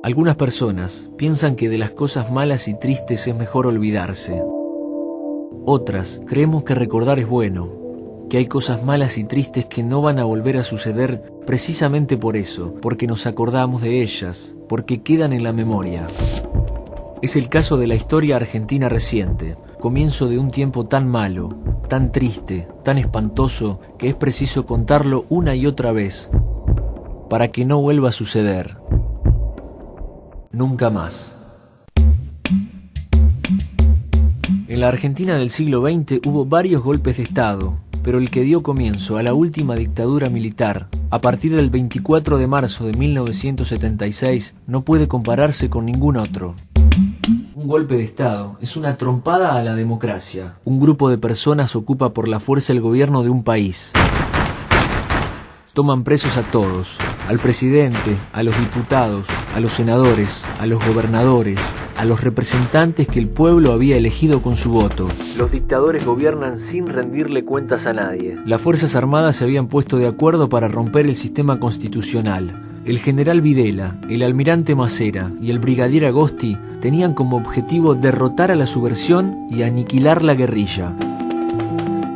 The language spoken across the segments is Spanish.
Algunas personas piensan que de las cosas malas y tristes es mejor olvidarse. Otras creemos que recordar es bueno, que hay cosas malas y tristes que no van a volver a suceder precisamente por eso, porque nos acordamos de ellas, porque quedan en la memoria. Es el caso de la historia argentina reciente, comienzo de un tiempo tan malo, tan triste, tan espantoso, que es preciso contarlo una y otra vez, para que no vuelva a suceder. Nunca más. En la Argentina del siglo XX hubo varios golpes de Estado, pero el que dio comienzo a la última dictadura militar, a partir del 24 de marzo de 1976, no puede compararse con ningún otro. Un golpe de Estado es una trompada a la democracia. Un grupo de personas ocupa por la fuerza el gobierno de un país. Toman presos a todos, al presidente, a los diputados, a los senadores, a los gobernadores, a los representantes que el pueblo había elegido con su voto. Los dictadores gobiernan sin rendirle cuentas a nadie. Las Fuerzas Armadas se habían puesto de acuerdo para romper el sistema constitucional. El general Videla, el almirante Macera y el brigadier Agosti tenían como objetivo derrotar a la subversión y aniquilar la guerrilla.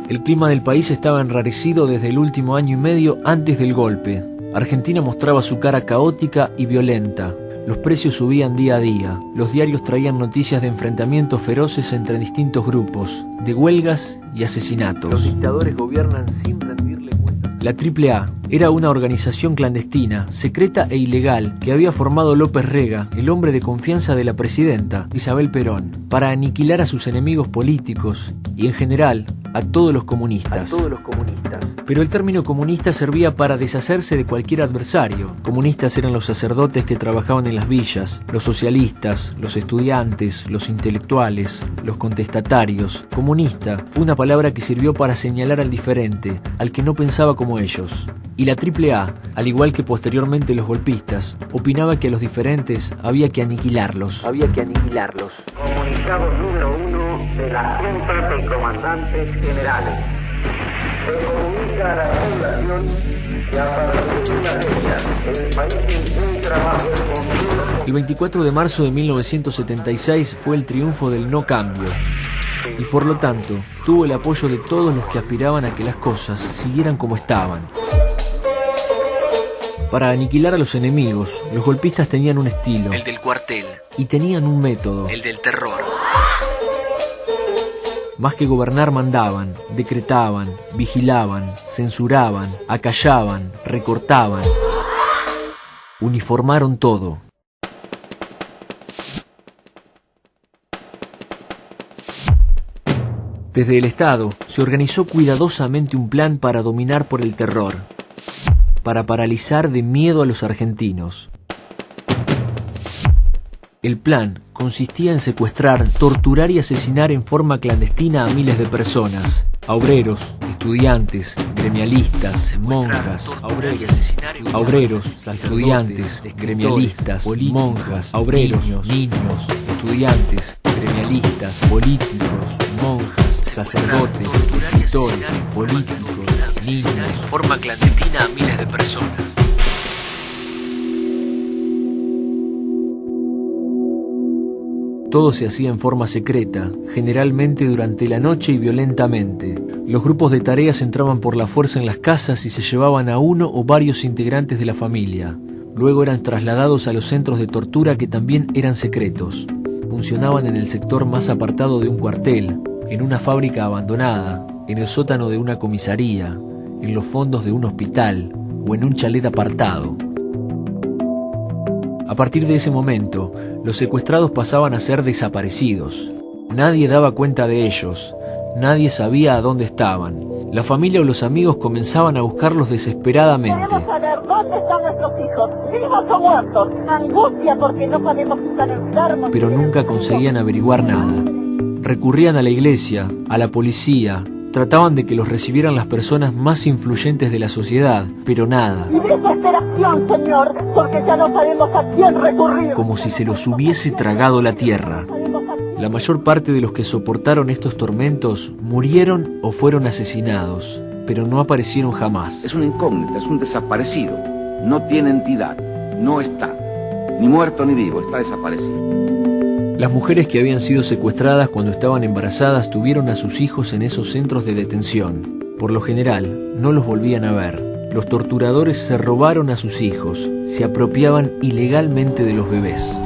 El clima del país estaba enrarecido desde el último año y medio antes del golpe. Argentina mostraba su cara caótica y violenta. Los precios subían día a día. Los diarios traían noticias de enfrentamientos feroces entre distintos grupos, de huelgas y asesinatos. Los dictadores gobiernan sin rendirle cuentas. La AAA era una organización clandestina, secreta e ilegal que había formado López Rega, el hombre de confianza de la presidenta, Isabel Perón, para aniquilar a sus enemigos políticos y, en general, a todos los comunistas. Pero el término comunista servía para deshacerse de cualquier adversario. Comunistas eran los sacerdotes que trabajaban en las villas, los socialistas, los estudiantes, los intelectuales, los contestatarios. Comunista fue una palabra que sirvió para señalar al diferente, al que no pensaba como ellos. Y la AAA, al igual que posteriormente los golpistas, opinaba que a los diferentes había que aniquilarlos. Comunicado número 1 de la Junta de Comandantes Generales. Se comunica a la población que a partir de una fecha el país encuentra bajo el control. El 24 de marzo de 1976 fue el triunfo del no cambio y por lo tanto tuvo el apoyo de todos los que aspiraban a que las cosas siguieran como estaban. Para aniquilar a los enemigos, los golpistas tenían un estilo, el del cuartel, y tenían un método, el del terror. Más que gobernar mandaban, decretaban, vigilaban, censuraban, acallaban, recortaban. Uniformaron todo. Desde el Estado se organizó cuidadosamente un plan para dominar por el terror, para paralizar de miedo a los argentinos. El plan consistía en secuestrar, torturar y asesinar en forma clandestina a miles de personas, a obreros, estudiantes, gremialistas, monjas, estudiantes, gremialistas, monjas, obreros, niños, estudiantes, gremialistas, políticos, monjas, sacerdotes, escritores, políticos, niños, en forma clandestina a miles de personas. Todo se hacía en forma secreta, generalmente durante la noche y violentamente. Los grupos de tareas entraban por la fuerza en las casas y se llevaban a uno o varios integrantes de la familia. Luego eran trasladados a los centros de tortura que también eran secretos. Funcionaban en el sector más apartado de un cuartel, en una fábrica abandonada, en el sótano de una comisaría, en los fondos de un hospital o en un chalet apartado. A partir de ese momento, los secuestrados pasaban a ser desaparecidos. Nadie daba cuenta de ellos, nadie sabía a dónde estaban. La familia o los amigos comenzaban a buscarlos desesperadamente. Queremos saber dónde están nuestros hijos, vivos o muertos. Angustia porque no sabemos si están enfermos. Pero nunca conseguían averiguar nada. Recurrían a la iglesia, a la policía, trataban de que los recibieran las personas más influyentes de la sociedad, pero nada. Y desesperación, señor, porque ya no sabemos a quién recurrir. Como si se los hubiese tragado la tierra. La mayor parte de los que soportaron estos tormentos murieron o fueron asesinados, pero no aparecieron jamás. Es una incógnita, es un desaparecido. No tiene entidad, no está. Ni muerto ni vivo, está desaparecido. Las mujeres que habían sido secuestradas cuando estaban embarazadas tuvieron a sus hijos en esos centros de detención. Por lo general, no los volvían a ver. Los torturadores se robaron a sus hijos, se apropiaban ilegalmente de los bebés.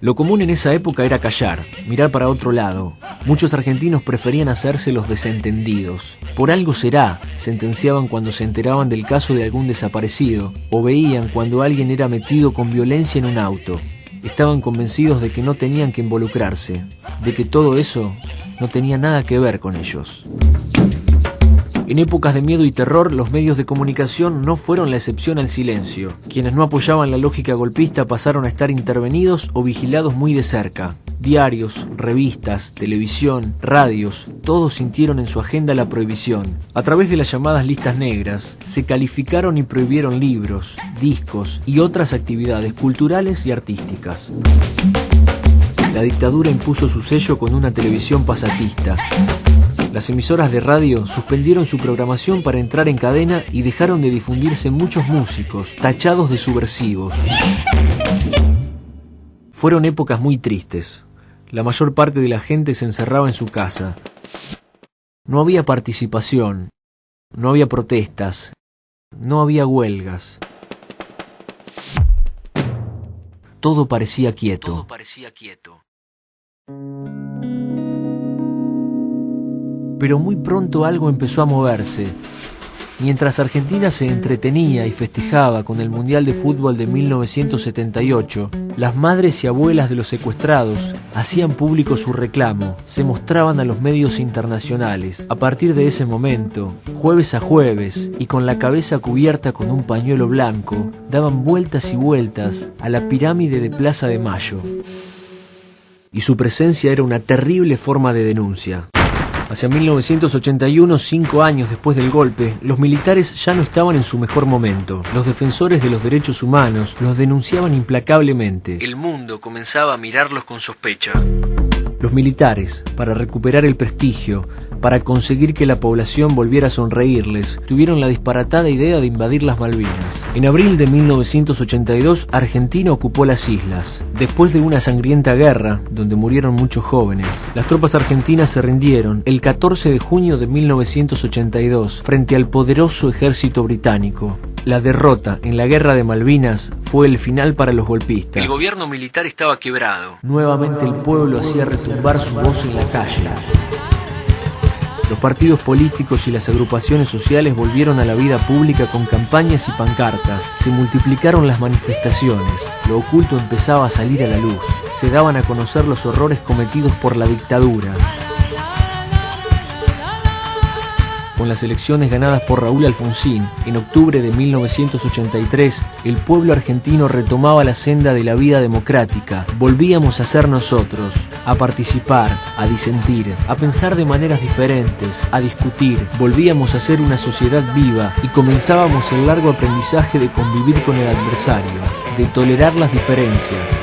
Lo común en esa época era callar, mirar para otro lado. Muchos argentinos preferían hacerse los desentendidos. Por algo será, sentenciaban cuando se enteraban del caso de algún desaparecido, o veían cuando alguien era metido con violencia en un auto. Estaban convencidos de que no tenían que involucrarse, de que todo eso no tenía nada que ver con ellos. En épocas de miedo y terror, los medios de comunicación no fueron la excepción al silencio. Quienes no apoyaban la lógica golpista pasaron a estar intervenidos o vigilados muy de cerca. Diarios, revistas, televisión, radios, todos sintieron en su agenda la prohibición. A través de las llamadas listas negras, se calificaron y prohibieron libros, discos y otras actividades culturales y artísticas. La dictadura impuso su sello con una televisión pasatista. Las emisoras de radio suspendieron su programación para entrar en cadena y dejaron de difundirse muchos músicos, tachados de subversivos. Fueron épocas muy tristes. La mayor parte de la gente se encerraba en su casa. No había participación, no había protestas, no había huelgas. Todo parecía quieto. Pero muy pronto algo empezó a moverse. Mientras Argentina se entretenía y festejaba con el Mundial de Fútbol de 1978, las madres y abuelas de los secuestrados hacían público su reclamo, se mostraban a los medios internacionales. A partir de ese momento, jueves a jueves, y con la cabeza cubierta con un pañuelo blanco, daban vueltas y vueltas a la pirámide de Plaza de Mayo. Y su presencia era una terrible forma de denuncia. Hacia 1981, 5 años después del golpe, los militares ya no estaban en su mejor momento. Los defensores de los derechos humanos los denunciaban implacablemente. El mundo comenzaba a mirarlos con sospecha. Los militares, para recuperar el prestigio, para conseguir que la población volviera a sonreírles, tuvieron la disparatada idea de invadir las Malvinas. En abril de 1982, Argentina ocupó las islas. Después de una sangrienta guerra, donde murieron muchos jóvenes, las tropas argentinas se rindieron el 14 de junio de 1982 frente al poderoso ejército británico. La derrota en la guerra de Malvinas fue el final para los golpistas. El gobierno militar estaba quebrado. Nuevamente el pueblo hacía retumbar su voz en la calle. Los partidos políticos y las agrupaciones sociales volvieron a la vida pública con campañas y pancartas. Se multiplicaron las manifestaciones. Lo oculto empezaba a salir a la luz. Se daban a conocer los horrores cometidos por la dictadura. Con las elecciones ganadas por Raúl Alfonsín, en octubre de 1983, el pueblo argentino retomaba la senda de la vida democrática. Volvíamos a ser nosotros, a participar, a disentir, a pensar de maneras diferentes, a discutir. Volvíamos a ser una sociedad viva y comenzábamos el largo aprendizaje de convivir con el adversario, de tolerar las diferencias.